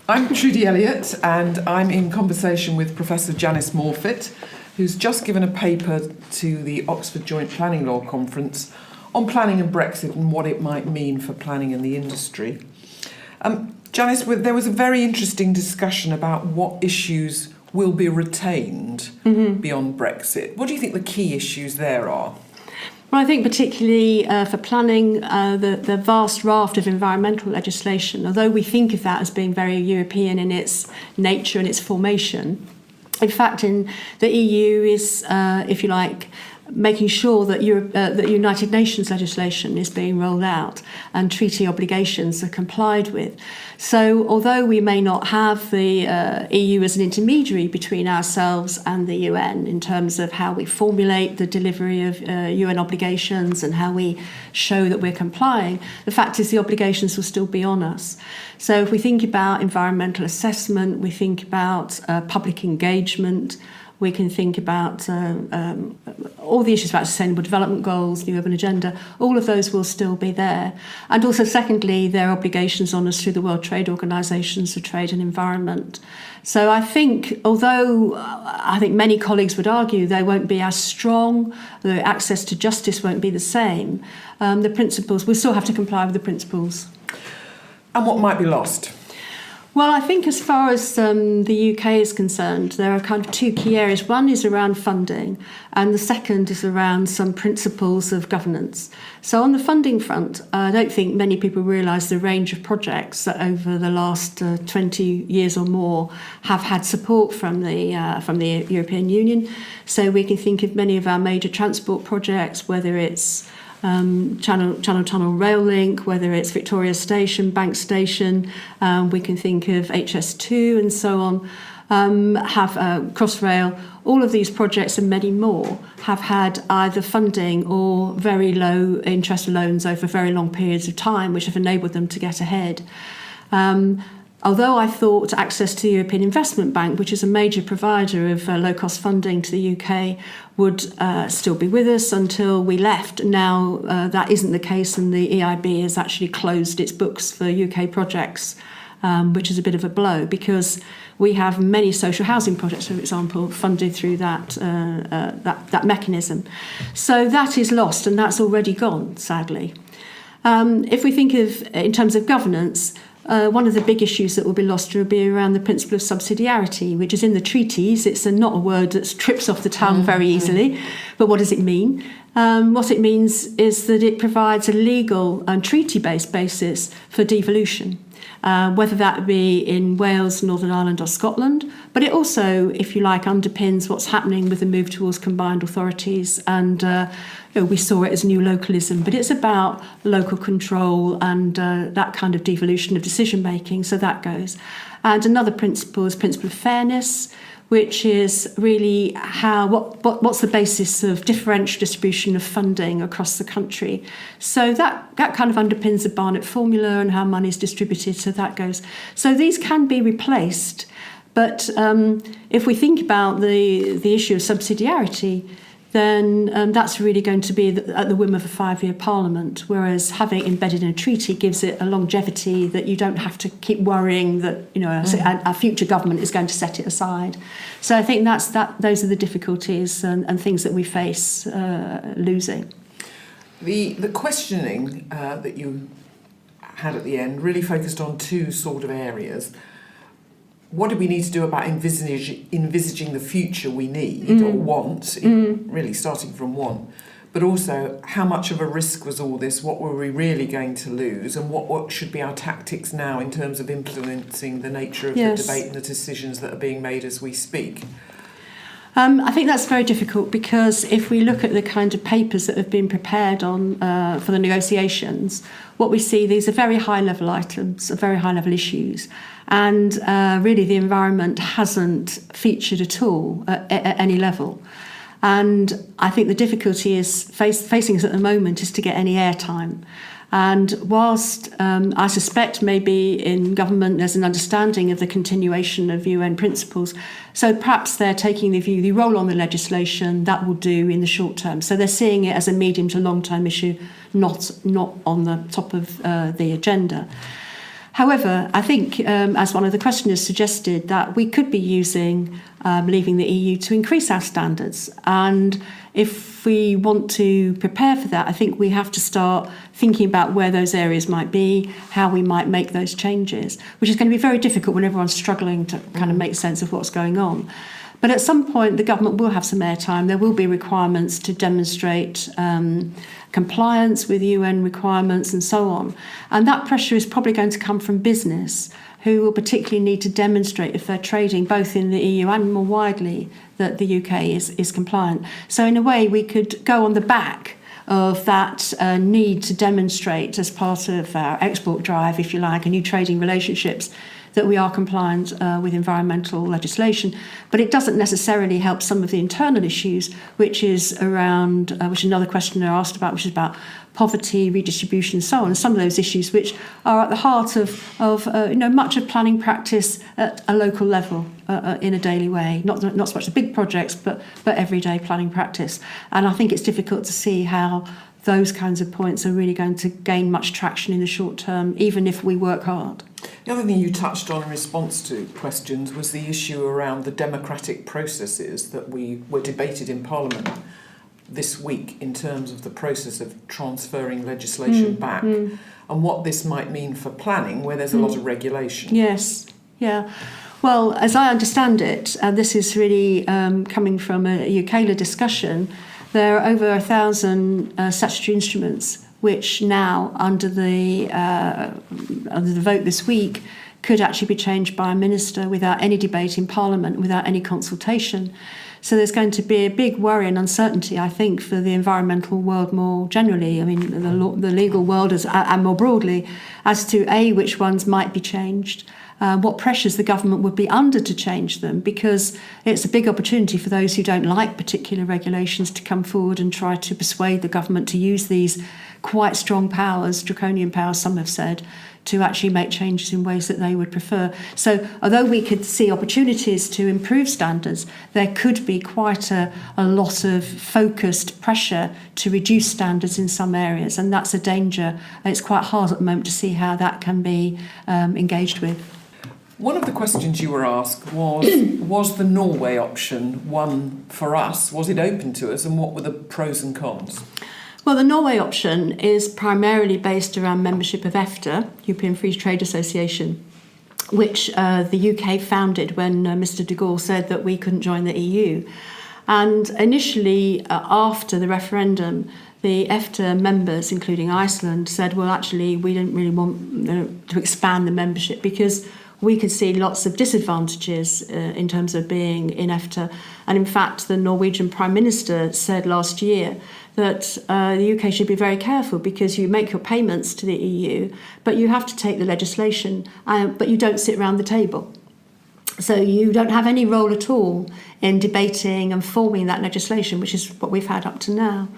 I'm Trudi Elliott, and I'm in conversation with Professor Janice Morphet, who's just given a paper to the Oxford Joint Planning Law Conference on planning and Brexit and what it might mean for planning in the industry. Janice, there was a very interesting discussion about what issues will be retained beyond Brexit. What do you think the key issues there are? Well, I think particularly for planning, the vast raft of environmental legislation, although we think of that as being very European in its nature and its formation, in fact, in the EU is, if you like, making sure that that United Nations legislation is being rolled out and treaty obligations are complied with. So although we may not have the EU as an intermediary between ourselves and the UN in terms of how we formulate the delivery of UN obligations and how we show that we're complying, the fact is the obligations will still be on us. So if we think about environmental assessment, we think about public engagement, we can think about all the issues about sustainable development goals, new urban agenda, all of those will still be there. And also, secondly, there are obligations on us through the World Trade Organizations for Trade and Environment. So I think, although I think many colleagues would argue they won't be as strong, the access to justice won't be the same, the principles, we still have to comply with the principles. And what might be lost? Well, I think as far as the UK is concerned, there are kind of two key areas. One is around funding, and the second is around some principles of governance. So on the funding front, I don't think many people realise the range of projects that over the last 20 years or more have had support from the European Union. So we can think of many of our major transport projects, whether it's Channel Tunnel Rail Link, whether it's Victoria Station, Bank Station, we can think of HS2 and so on, have Crossrail. All of these projects and many more have had either funding or very low interest loans over very long periods of time, which have enabled them to get ahead. Although I thought access to the European Investment Bank, which is a major provider of low-cost funding to the UK, would still be with us until we left. Now that isn't the case, and the EIB has actually closed its books for UK projects, which is a bit of a blow because we have many social housing projects, for example, funded through that mechanism. So that is lost, and that's already gone, sadly. If we think of, in terms of governance, one of the big issues that will be lost will be around the principle of subsidiarity, which is in the treaties. It's not a word that trips off the tongue very easily, but what does it mean? What it means is that it provides a legal and treaty-based basis for devolution, whether that be in Wales, Northern Ireland or Scotland, but it also, if you like, underpins what's happening with the move towards combined authorities, and we saw it as new localism, but it's about local control and that kind of devolution of decision making, so that goes. And another principle is principle of fairness, which is really what's the basis of differential distribution of funding across the country. So that kind of underpins the Barnett formula and how money is distributed, so that goes. So these can be replaced, but if we think about the issue of subsidiarity, then that's really going to be at the whim of a 5-year parliament, whereas having it embedded in a treaty gives it a longevity that you don't have to keep worrying that a future government is going to set it aside. So I think those are the difficulties and things that we face losing. The questioning that you had at the end really focused on two sort of areas. What do we need to do about envisaging the future we need or want, really starting from want, but also how much of a risk was all this, what were we really going to lose, and what should be our tactics now in terms of influencing the nature of the debate and the decisions that are being made as we speak? I think that's very difficult because if we look at the kind of papers that have been prepared for the negotiations, what we see, these are very high-level items, very high-level issues, and really the environment hasn't featured at all at any level. And I think the difficulty is facing us at the moment is to get any airtime. And whilst I suspect maybe in government there's an understanding of the continuation of UN principles, so perhaps they're taking the view, the roll on the legislation, that will do in the short term. So they're seeing it as a medium to long term issue, not on the top of the agenda. However, I think, as one of the questioners suggested, that we could be using leaving the EU to increase our standards. And if we want to prepare for that, I think we have to start thinking about where those areas might be, how we might make those changes, which is going to be very difficult when everyone's struggling to kind of make sense of what's going on. But at some point, the government will have some airtime. There will be requirements to demonstrate compliance with UN requirements and so on. And that pressure is probably going to come from business, who will particularly need to demonstrate if they're trading both in the EU and more widely that the UK is compliant. So in a way, we could go on the back of that need to demonstrate as part of our export drive, if you like, and new trading relationships, that we are compliant with environmental legislation. But it doesn't necessarily help some of the internal issues, which is around, which another questioner asked about, which is about poverty, redistribution, and so on. And some of those issues which are at the heart of much of planning practice at a local level in a daily way. Not so much the big projects, but everyday planning practice. And I think it's difficult to see how those kinds of points are really going to gain much traction in the short term, even if we work hard. The other thing you touched on in response to questions was the issue around the democratic processes that were debated in Parliament this week in terms of the process of transferring legislation back and what this might mean for planning, where there's a lot of regulation. Yes, yeah. Well, as I understand it, this is really coming from a UKLA discussion. There are over 1,000 statutory instruments which now, under the vote this week, could actually be changed by a minister without any debate in Parliament, without any consultation. So there's going to be a big worry and uncertainty, I think, for the environmental world more generally, I mean, the legal world and more broadly, as to A, which ones might be changed, what pressures the government would be under to change them, because it's a big opportunity for those who don't like particular regulations to come forward and try to persuade the government to use these quite strong powers, draconian powers, some have said, to actually make changes in ways that they would prefer. So although we could see opportunities to improve standards, there could be quite a lot of focused pressure to reduce standards in some areas, and that's a danger. And it's quite hard at the moment to see how that can be engaged with. One of the questions you were asked was the Norway option one for us? Was it open to us, and what were the pros and cons? Well, the Norway option is primarily based around membership of EFTA, European Free Trade Association, which the UK founded when Mr de Gaulle said that we couldn't join the EU. And initially, after the referendum, the EFTA members, including Iceland, said, well, actually, we didn't really want to expand the membership because we could see lots of disadvantages in terms of being in EFTA. And in fact, the Norwegian Prime Minister said last year that the UK should be very careful because you make your payments to the EU, but you have to take the legislation, but you don't sit around the table. So you don't have any role at all in debating and forming that legislation, which is what we've had up to now.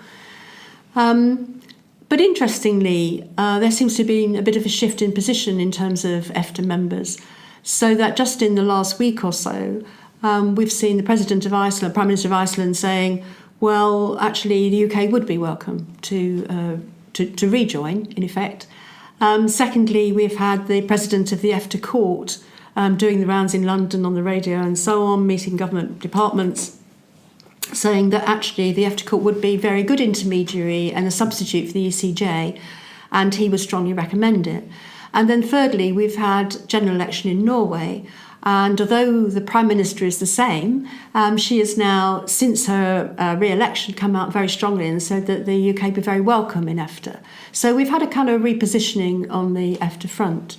But interestingly, there seems to have been a bit of a shift in position in terms of EFTA members, so that just in the last week or so, we've seen the President of Iceland, Prime Minister of Iceland, saying, well, actually, the UK would be welcome to rejoin, in effect. Secondly, we've had the President of the EFTA Court doing the rounds in London on the radio and so on, meeting government departments, saying that actually the EFTA Court would be a very good intermediary and a substitute for the ECJ, and he would strongly recommend it. And then thirdly, we've had general election in Norway, and although the Prime Minister is the same, she has now, since her re-election, come out very strongly and said that the UK would be very welcome in EFTA. So we've had a kind of repositioning on the EFTA front.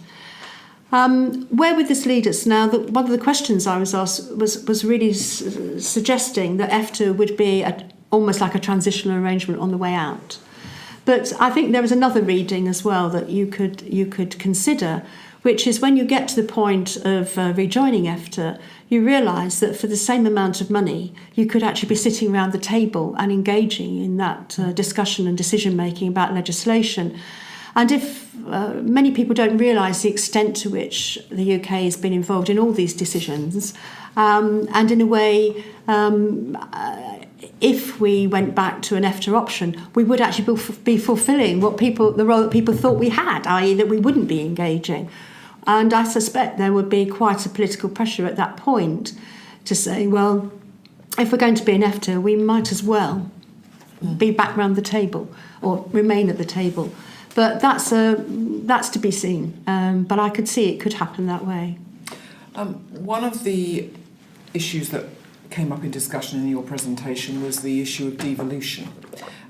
Where would this lead us? Now, one of the questions I was asked was really suggesting that EFTA would be almost like a transitional arrangement on the way out. But I think there is another reading as well that you could consider, which is when you get to the point of rejoining EFTA, you realise that for the same amount of money, you could actually be sitting around the table and engaging in that discussion and decision-making about legislation. And if many people don't realise the extent to which the UK has been involved in all these decisions, and in a way, if we went back to an EFTA option, we would actually be fulfilling the role that people thought we had, i.e. that we wouldn't be engaging. And I suspect there would be quite a political pressure at that point to say, well, if we're going to be an EFTA, we might as well be back round the table or remain at the table. But that's to be seen. But I could see it could happen that way. One of the issues that came up in discussion in your presentation was the issue of devolution.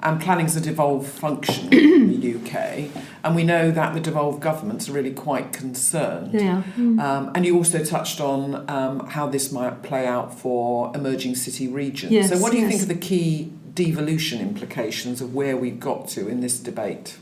And planning's a devolved function in the UK, and we know that the devolved governments are really quite concerned. Yeah. And you also touched on how this might play out for emerging city regions. Yes, so what do you think are the key devolution implications of where we've got to in this debate?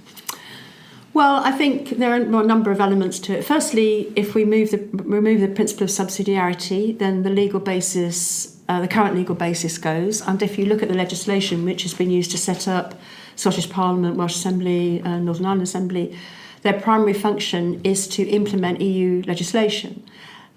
Well, I think there are a number of elements to it. Firstly, if we remove the principle of subsidiarity, then the legal basis, the current legal basis goes. And if you look at the legislation which has been used to set up Scottish Parliament, Welsh Assembly, Northern Ireland Assembly, their primary function is to implement EU legislation.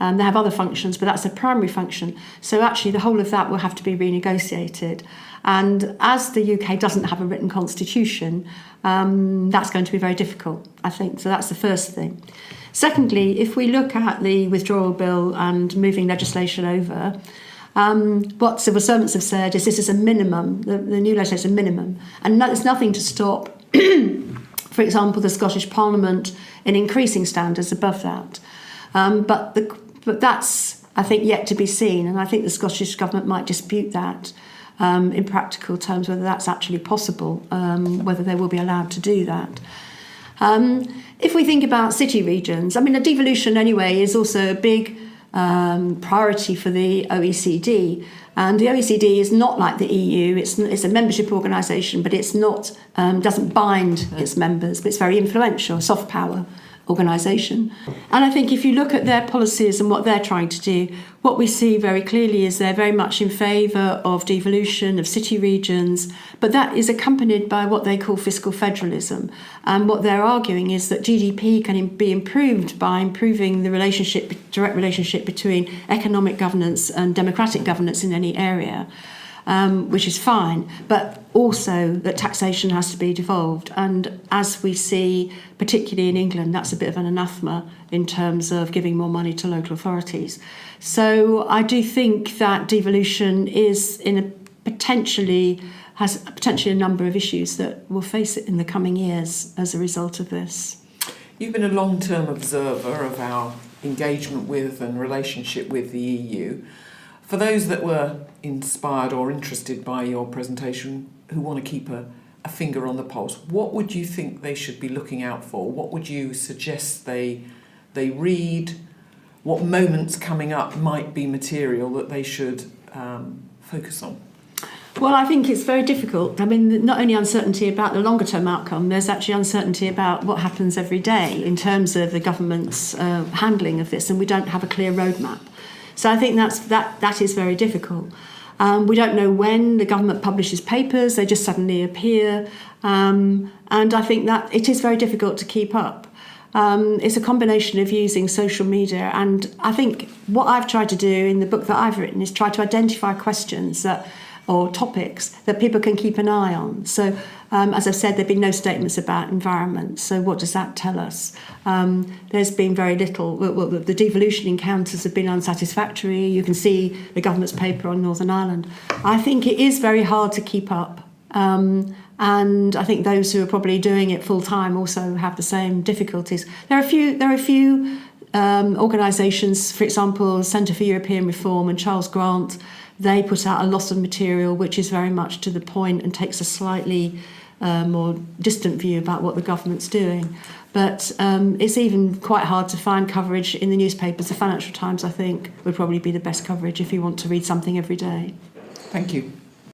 They have other functions, but that's their primary function. So actually the whole of that will have to be renegotiated. And as the UK doesn't have a written constitution, that's going to be very difficult, I think. So that's the first thing. Secondly, if we look at the withdrawal bill and moving legislation over, what civil servants have said is this is a minimum, the new legislation is a minimum. And there's nothing to stop, for example, the Scottish Parliament in increasing standards above that. But that's, I think, yet to be seen. And I think the Scottish Government might dispute that in practical terms, whether that's actually possible, whether they will be allowed to do that. If we think about city regions, I mean, a devolution anyway is also a big priority for the OECD. And the OECD is not like the EU. It's a membership organisation, but it's not doesn't bind its members, but it's very influential, soft power organisation. And I think if you look at their policies and what they're trying to do, what we see very clearly is they're very much in favour of devolution of city regions, but that is accompanied by what they call fiscal federalism. And what they're arguing is that GDP can be improved by improving the direct relationship between economic governance and democratic governance in any area. Which is fine, but also that taxation has to be devolved. And as we see, particularly in England, that's a bit of an anathema in terms of giving more money to local authorities. So I do think that devolution has potentially a number of issues that will face it in the coming years as a result of this. You've been a long-term observer of our engagement with and relationship with the EU. For those that were inspired or interested by your presentation, who want to keep a finger on the pulse, what would you think they should be looking out for? What would you suggest they read? What moments coming up might be material that they should focus on? Well, I think it's very difficult. I mean, not only uncertainty about the longer term outcome, there's actually uncertainty about what happens every day in terms of the government's handling of this, and we don't have a clear roadmap. So I think that is very difficult. We don't know when the government publishes papers, they just suddenly appear. And I think that it is very difficult to keep up. It's a combination of using social media, and I think what I've tried to do in the book that I've written is try to identify questions or topics that people can keep an eye on. So, as I've said, there have been no statements about environment. So what does that tell us? There's been very little. Well, the devolution encounters have been unsatisfactory. You can see the government's paper on Northern Ireland. I think it is very hard to keep up. And I think those who are probably doing it full time also have the same difficulties. There are a few organisations, for example, Centre for European Reform and Charles Grant. They put out a lot of material which is very much to the point and takes a slightly more distant view about what the government's doing. But it's even quite hard to find coverage in the newspapers. The Financial Times, I think, would probably be the best coverage if you want to read something every day. Thank you.